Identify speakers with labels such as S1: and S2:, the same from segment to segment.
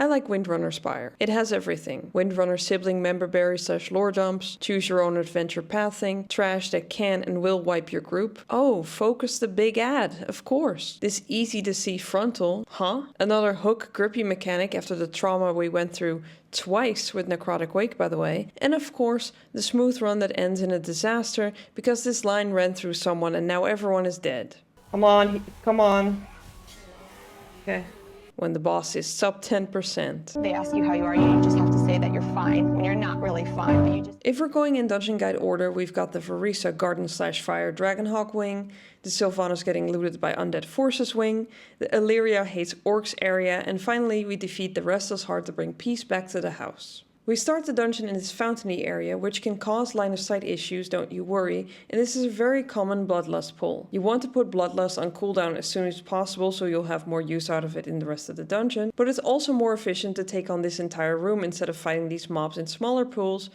S1: I like Windrunner Spire. It has everything. Windrunner sibling member berries / lore dumps, choose your own adventure pathing, trash that can and will wipe your group. Oh, focus the big ad, of course. This easy to see frontal, huh? Another hook grippy mechanic after the trauma we went through twice with Necrotic Wake, by the way. And of course, the smooth run that ends in a disaster because this line ran through someone and now everyone is dead. Come on, come on. Okay. When the boss is sub 10%.
S2: They ask you how you are, you just have to say that you're fine when you're not really fine, but you just...
S1: If we're going in Dungeon Guide order, we've got the Verissa Garden/Fire Dragonhawk wing, the Sylvanas getting looted by Undead Forces wing, the Illyria hates orcs area, and finally we defeat the Restless Heart to bring peace back to the house. We start the dungeon in this fountainy area, which can cause line of sight issues, don't you worry, and this is a very common Bloodlust pull. You want to put Bloodlust on cooldown as soon as possible so you'll have more use out of it in the rest of the dungeon, but it's also more efficient to take on this entire room instead of fighting these mobs in smaller pools,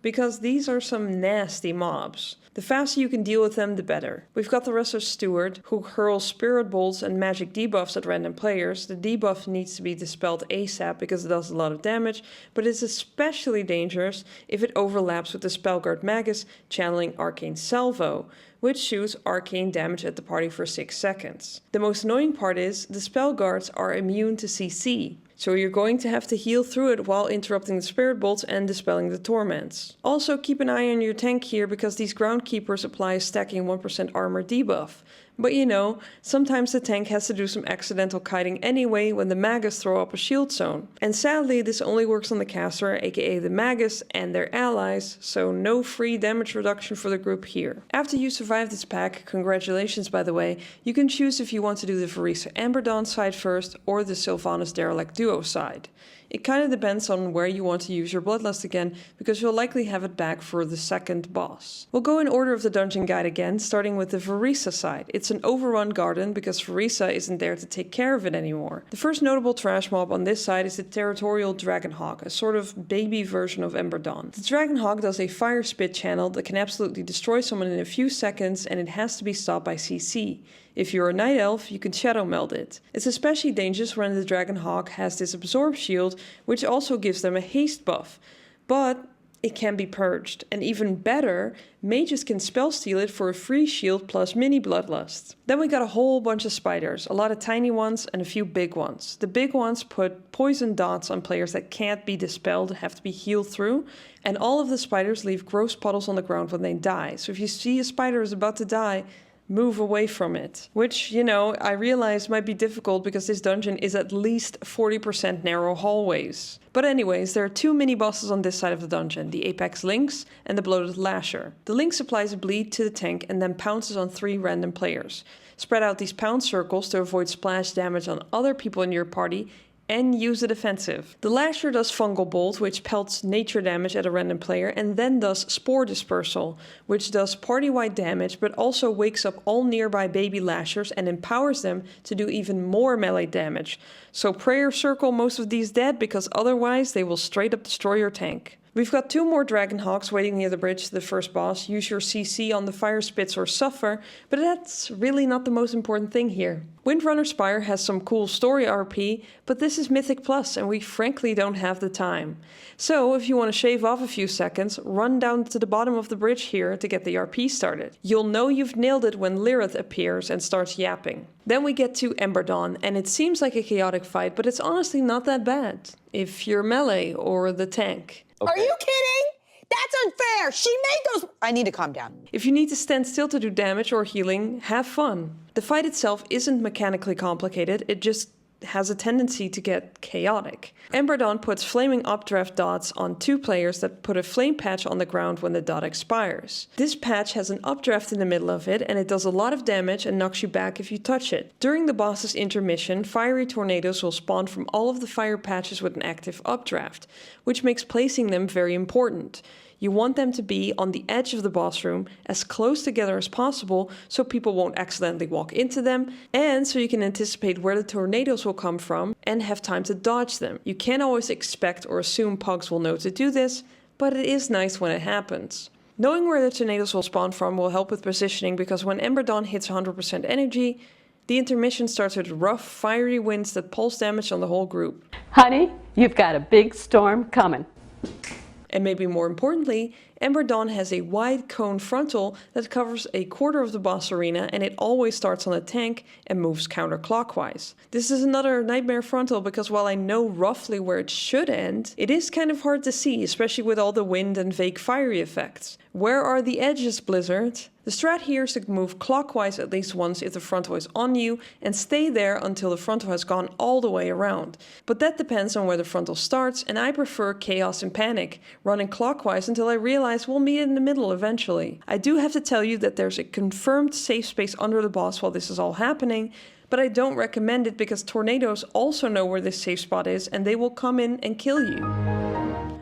S1: because these are some nasty mobs. The faster you can deal with them, the better. We've got the Restless Steward, who hurls spirit bolts and magic debuffs at random players. The debuff needs to be dispelled ASAP because it does a lot of damage, but it's especially dangerous if it overlaps with the Spellguard Magus channeling Arcane Salvo, which shoots arcane damage at the party for 6 seconds. The most annoying part is the Spellguards are immune to CC. So you're going to have to heal through it while interrupting the spirit bolts and dispelling the torments. Also keep an eye on your tank here because these groundkeepers apply a stacking 1% armor debuff. But you know, sometimes the tank has to do some accidental kiting anyway when the Magus throw up a shield zone. And sadly this only works on the caster, aka the Magus and their allies, so no free damage reduction for the group here. After you survive this pack, congratulations by the way, you can choose if you want to do the Verissa Emberdawn side first or the Sylvanas Derelict duo side. It kind of depends on where you want to use your Bloodlust again, because you'll likely have it back for the second boss. We'll go in order of the dungeon guide again, starting with the Verissa side. It's an overrun garden because Verissa isn't there to take care of it anymore. The first notable trash mob on this side is the Territorial Dragonhawk, a sort of baby version of Emberdawn. The Dragonhawk does a fire spit channel that can absolutely destroy someone in a few seconds, and it has to be stopped by CC. If you're a night elf, you can shadow meld it. It's especially dangerous when the Dragonhawk has this absorb shield, which also gives them a haste buff. But it can be purged, and even better, mages can spell steal it for a free shield plus mini bloodlust. Then we got a whole bunch of spiders, a lot of tiny ones and a few big ones. The big ones put poison dots on players that can't be dispelled, have to be healed through, and all of the spiders leave gross puddles on the ground when they die. So if you see a spider is about to die, move away from it. Which, you know, I realize might be difficult because this dungeon is at least 40% narrow hallways. But anyways, there are 2 mini-bosses on this side of the dungeon, the Apex Lynx and the Bloated Lasher. The Lynx applies a bleed to the tank and then pounces on 3 random players. Spread out these pound circles to avoid splash damage on other people in your party and use the defensive. The Lasher does Fungal Bolt, which pelts nature damage at a random player, and then does Spore Dispersal, which does party-wide damage but also wakes up all nearby baby Lashers and empowers them to do even more melee damage. So prayer circle most of these dead because otherwise they will straight up destroy your tank. We've got 2 more Dragonhawks waiting near the bridge to the first boss. Use your CC on the Fire Spits or Suffer, but that's really not the most important thing here. Windrunner Spire has some cool story RP, but this is Mythic Plus and we frankly don't have the time. So if you want to shave off a few seconds, run down to the bottom of the bridge here to get the RP started. You'll know you've nailed it when Lirith appears and starts yapping. Then we get to Emberdawn, and it seems like a chaotic fight, but it's honestly not that bad if you're melee or the tank.
S3: Okay. Are you kidding? That's unfair. She made those... I need to calm down.
S1: If you need to stand still to do damage or healing, have fun. The fight itself isn't mechanically complicated, it just has a tendency to get chaotic. Emberdawn puts flaming updraft dots on 2 players that put a flame patch on the ground when the dot expires. This patch has an updraft in the middle of it, and it does a lot of damage and knocks you back if you touch it. During the boss's intermission, fiery tornadoes will spawn from all of the fire patches with an active updraft, which makes placing them very important. You want them to be on the edge of the boss room, as close together as possible so people won't accidentally walk into them, and so you can anticipate where the tornadoes will come from and have time to dodge them. You can't always expect or assume pugs will know to do this, but it is nice when it happens. Knowing where the tornadoes will spawn from will help with positioning because when Emberdawn hits 100% energy, The intermission starts with rough, fiery winds that pulse damage on the whole group.
S4: Honey, you've got a big storm coming.
S1: And maybe more importantly, Emberdawn has a wide cone frontal that covers a quarter of the boss arena, and it always starts on a tank and moves counterclockwise. This is another nightmare frontal because while I know roughly where it should end, it is kind of hard to see, especially with all the wind and vague fiery effects. Where are the edges, Blizzard? The strat here is to move clockwise at least once if the frontal is on you and stay there until the frontal has gone all the way around. But that depends on where the frontal starts, and I prefer Chaos and Panic, running clockwise until I realize we'll meet in the middle eventually. I do have to tell you that there's a confirmed safe space under the boss while this is all happening, but I don't recommend it because tornadoes also know where this safe spot is and they will come in and kill you.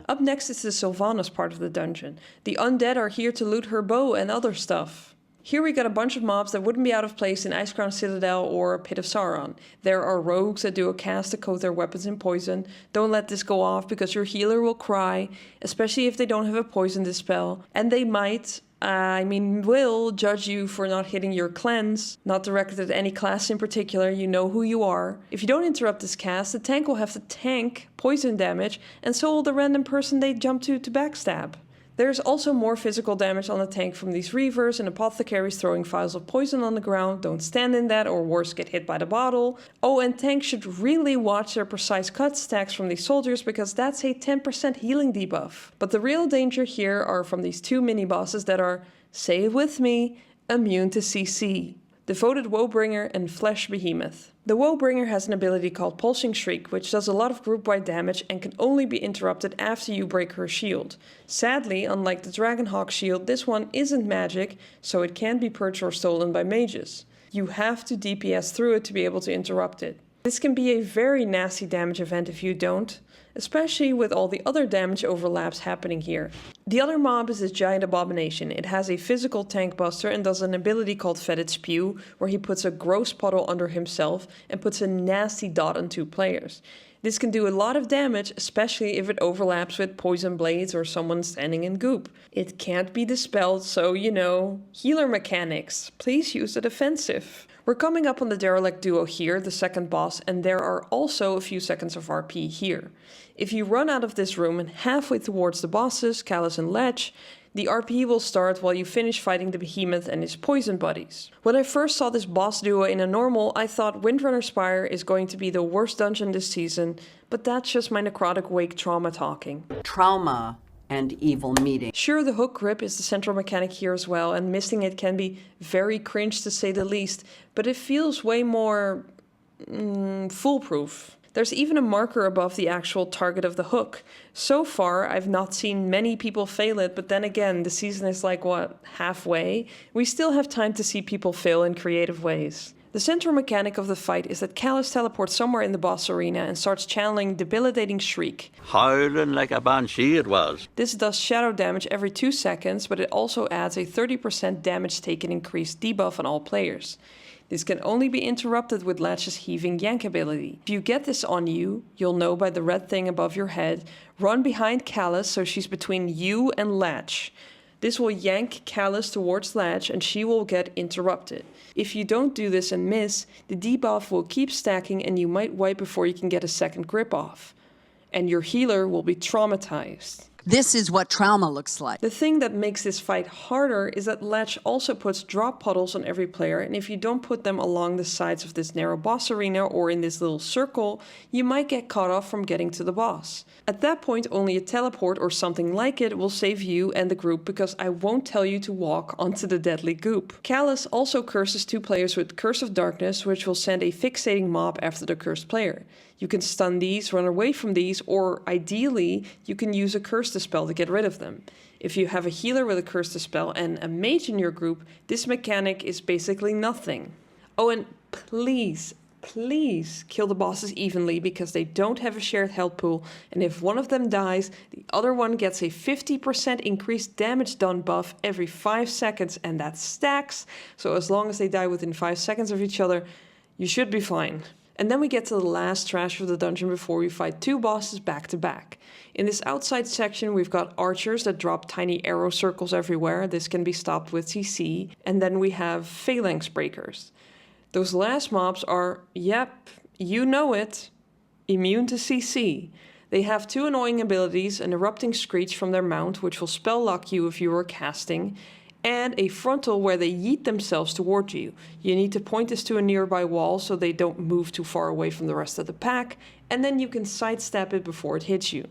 S1: Up next is the Sylvanas part of the dungeon. The undead are here to loot her bow and other stuff. Here we got a bunch of mobs that wouldn't be out of place in Icecrown Citadel or Pit of Sauron. There are rogues that do a cast to coat their weapons in poison. Don't let this go off because your healer will cry, especially if they don't have a poison dispel. And they might, will judge you for not hitting your cleanse. Not directed at any class in particular, you know who you are. If you don't interrupt this cast, the tank will have to tank poison damage, and so will the random person they jump to backstab. There's also more physical damage on the tank from these reavers and apothecaries throwing vials of poison on the ground. Don't stand in that or worse get hit by the bottle. Oh, and tanks should really watch their precise cut stacks from these soldiers because that's a 10% healing debuff. But the real danger here are from these two mini-bosses that are, say it with me, immune to CC. Devoted Woebringer and Flesh Behemoth. The Woebringer has an ability called Pulsing Shriek, which does a lot of group-wide damage and can only be interrupted after you break her shield. Sadly, unlike the Dragonhawk shield, this one isn't magic, so it can't be purged or stolen by mages. You have to DPS through it to be able to interrupt it. This can be a very nasty damage event if you don't, especially with all the other damage overlaps happening here. The other mob is this giant abomination. It has a physical tank buster and does an ability called Fetid Spew, where he puts a gross puddle under himself and puts a nasty dot on two players. This can do a lot of damage, especially if it overlaps with poison blades or someone standing in goop. It can't be dispelled, so healer mechanics. Please use the defensive. We're coming up on the Derelict duo here, the second boss, and there are also a few seconds of RP here. If you run out of this room and halfway towards the bosses, Callus and Lech, the RP will start while you finish fighting the behemoth and his poison buddies. When I first saw this boss duo in a normal, I thought Windrunner Spire is going to be the worst dungeon this season, but that's just my necrotic wake trauma talking.
S5: Trauma and evil meeting.
S1: Sure, the hook grip is the central mechanic here as well, and missing it can be very cringe to say the least, but it feels way more foolproof. There's even a marker above the actual target of the hook. So far, I've not seen many people fail it, but then again, the season is like, halfway? We still have time to see people fail in creative ways. The central mechanic of the fight is that Callus teleports somewhere in the boss arena and starts channeling Debilitating Shriek.
S6: Howling like a banshee it was.
S1: This does shadow damage every 2 seconds, but it also adds a 30% damage taken increased debuff on all players. This can only be interrupted with Lech's Heaving Yank ability. If you get this on you, you'll know by the red thing above your head. Run behind Callus so she's between you and Lech. This will yank Callus towards Lech and she will get interrupted. If you don't do this and miss, the debuff will keep stacking and you might wipe before you can get a second grip off. And your healer will be traumatized.
S5: This is what trauma looks like.
S1: The thing that makes this fight harder is that Lech also puts drop puddles on every player, and if you don't put them along the sides of this narrow boss arena or in this little circle, you might get cut off from getting to the boss. At that point, only a teleport or something like it will save you and the group because I won't tell you to walk onto the deadly goop. Callus also curses 2 players with Curse of Darkness, which will send a fixating mob after the cursed player. You can stun these, run away from these, or ideally, you can use a Curse Dispel to get rid of them. If you have a healer with a Curse Dispel and a mage in your group, this mechanic is basically nothing. Oh, and please kill the bosses evenly because they don't have a shared health pool, and if one of them dies, the other one gets a 50% increased damage done buff every 5 seconds, and that stacks, so as long as they die within 5 seconds of each other, you should be fine. And then we get to the last trash of the dungeon before we fight 2 bosses back to back. In this outside section we've got archers that drop tiny arrow circles everywhere. This can be stopped with CC. And then we have phalanx breakers. Those last mobs are, yep, you know it, immune to CC. They have 2 annoying abilities, an erupting screech from their mount, which will spell lock you if you are casting, and a frontal where they yeet themselves toward you. You need to point this to a nearby wall so they don't move too far away from the rest of the pack, and then you can sidestep it before it hits you.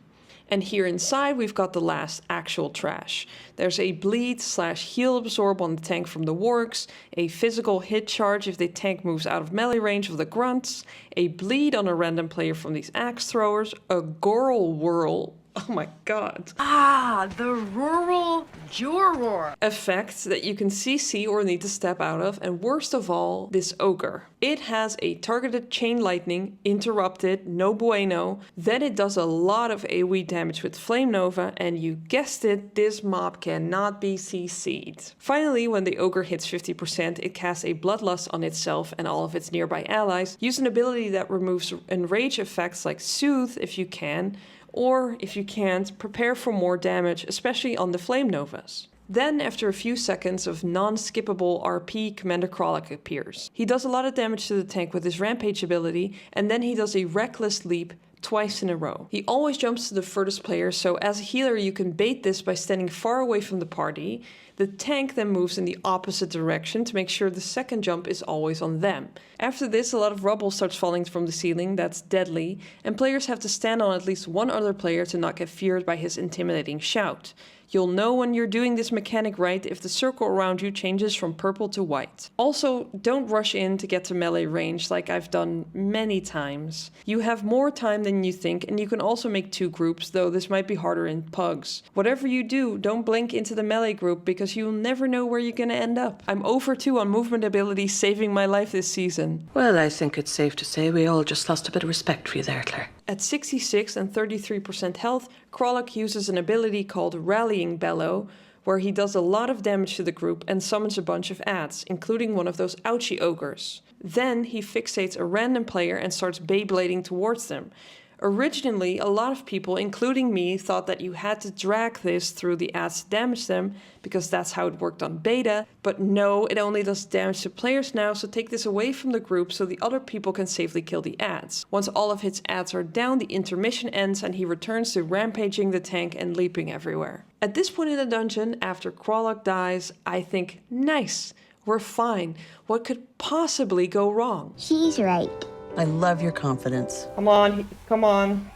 S1: And here inside we've got the last actual trash. There's a bleed/heal absorb on the tank from the wargs, a physical hit charge if the tank moves out of melee range of the grunts, a bleed on a random player from these axe throwers, a Gorl whirl, oh my god.
S3: Ah, the rural juror.
S1: Effect that you can CC or need to step out of, and worst of all, this ogre. It has a targeted chain lightning, interrupted, no bueno, then it does a lot of AoE damage with Flame Nova, and you guessed it, this mob cannot be CC'd. Finally, when the ogre hits 50%, it casts a Bloodlust on itself and all of its nearby allies. Use an ability that removes enrage effects like Soothe if you can, or if you can't, prepare for more damage, especially on the Flame Novas. Then, after a few seconds of non-skippable RP, Commander Crawlic appears. He does a lot of damage to the tank with his Rampage ability, and then he does a Reckless Leap twice in a row. He always jumps to the furthest player, so as a healer you can bait this by standing far away from the party. The tank then moves in the opposite direction to make sure the second jump is always on them. After this, a lot of rubble starts falling from the ceiling, that's deadly, and players have to stand on at least one other player to not get feared by his intimidating shout. You'll know when you're doing this mechanic right if the circle around you changes from purple to white. Also, don't rush in to get to melee range like I've done many times. You have more time than you think, and you can also make 2 groups, though this might be harder in pugs. Whatever you do, don't blink into the melee group because you'll never know where you're gonna end up. I'm over 2 on movement ability, saving my life this season.
S7: Well, I think it's safe to say we all just lost a bit of respect for you there, Claire.
S1: At 66 and 33% health, Crawlic uses an ability called Rallying Bellow, where he does a lot of damage to the group and summons a bunch of adds, including one of those ouchie ogres. Then he fixates a random player and starts Beyblading towards them. Originally, a lot of people, including me, thought that you had to drag this through the adds to damage them, because that's how it worked on beta, but no, it only does damage to players now, so take this away from the group so the other people can safely kill the adds. Once all of his adds are down, the intermission ends and he returns to rampaging the tank and leaping everywhere. At this point in the dungeon, after Crawlic dies, I think, nice, we're fine. What could possibly go wrong?
S3: She's right.
S5: I love your confidence.
S1: Come on, come on.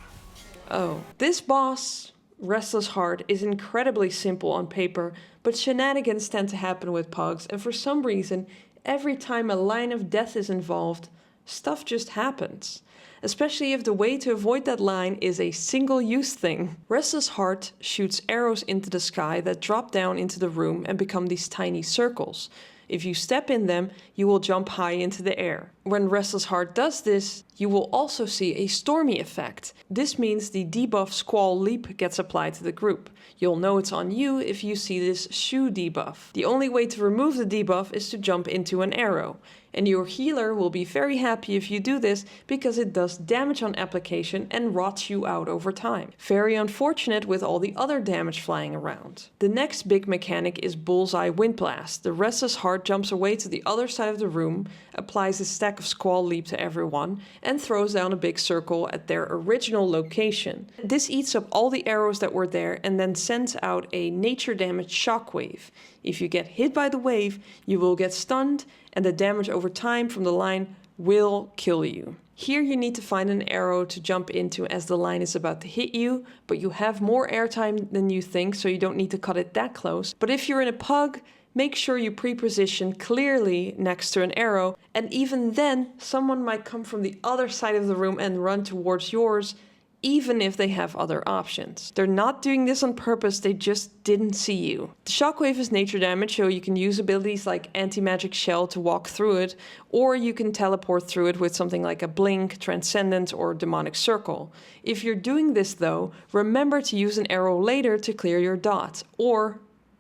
S1: Oh, this boss, Restless Heart, is incredibly simple on paper, but shenanigans tend to happen with pugs, and for some reason, every time a line of death is involved, stuff just happens. Especially if the way to avoid that line is a single-use thing. Restless Heart shoots arrows into the sky that drop down into the room and become these tiny circles. If you step in them, you will jump high into the air. When Restless Heart does this, you will also see a stormy effect. This means the debuff Squall Leap gets applied to the group. You'll know it's on you if you see this shoe debuff. The only way to remove the debuff is to jump into an arrow. And your healer will be very happy if you do this because it does damage on application and rots you out over time. Very unfortunate with all the other damage flying around. The next big mechanic is Bullseye Wind Blast. The Restless Heart jumps away to the other side of the room, applies a stack of Squall Leap to everyone, and throws down a big circle at their original location. This eats up all the arrows that were there and then sends out a nature damage shockwave. If you get hit by the wave, you will get stunned, and the damage over time from the line will kill you. Here you need to find an arrow to jump into as the line is about to hit you, but you have more airtime than you think, so you don't need to cut it that close. But if you're in a pug, make sure you pre-position clearly next to an arrow, and even then, someone might come from the other side of the room and run towards yours, even if they have other options. They're not doing this on purpose, they just didn't see you. The shockwave is nature damage, so you can use abilities like Anti-Magic Shell to walk through it, or you can teleport through it with something like a Blink, Transcendence, or Demonic Circle. If you're doing this though, remember to use an arrow later to clear your dot, or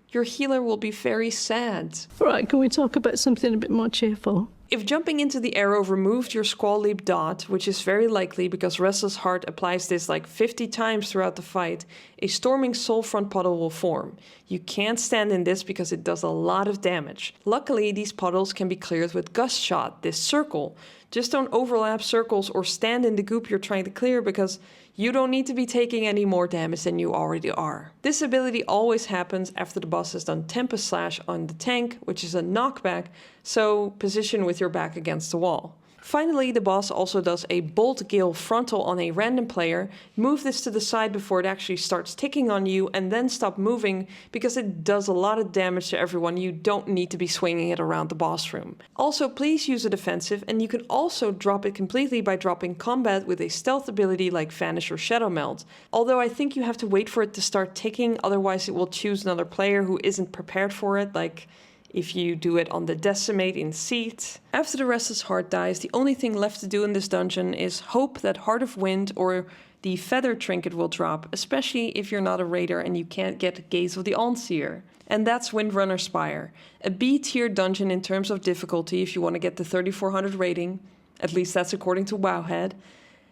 S1: your healer will be very sad.
S8: Right, can we talk about something a bit more cheerful?
S1: If jumping into the arrow removed your Squall Leap dot, which is very likely because Restless Heart applies this like 50 times throughout the fight, a Storming Soul Front puddle will form. You can't stand in this because it does a lot of damage. Luckily, these puddles can be cleared with Gust Shot, this circle. Just don't overlap circles or stand in the goop you're trying to clear because you don't need to be taking any more damage than you already are. This ability always happens after the boss has done Tempest Slash on the tank, which is a knockback, so position with your back against the wall. Finally, the boss also does a Bolt Gale frontal on a random player. Move this to the side before it actually starts ticking on you and then stop moving because it does a lot of damage to everyone. You don't need to be swinging it around the boss room. Also, please use a defensive, and you can also drop it completely by dropping combat with a stealth ability like Vanish or Shadow Melt. Although I think you have to wait for it to start ticking, otherwise it will choose another player who isn't prepared for it, like if you do it on the Decimate in Seat. After the Restless Heart dies, the only thing left to do in this dungeon is hope that Heart of Wind or the Feather Trinket will drop, especially if you're not a raider and you can't get Gaze of the Allseer. And that's Windrunner Spire, a B-tier dungeon in terms of difficulty if you want to get the 3400 rating, at least that's according to Wowhead.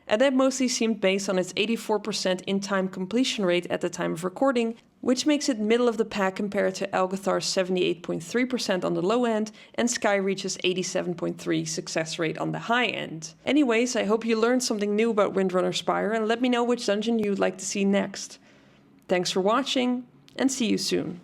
S1: And that mostly seemed based on its 84% in-time completion rate at the time of recording, which makes it middle of the pack compared to Algathar's 78.3% on the low end and Skyreach's 87.3% success rate on the high end. Anyways, I hope you learned something new about Windrunner Spire and let me know which dungeon you'd like to see next. Thanks for watching, and see you soon.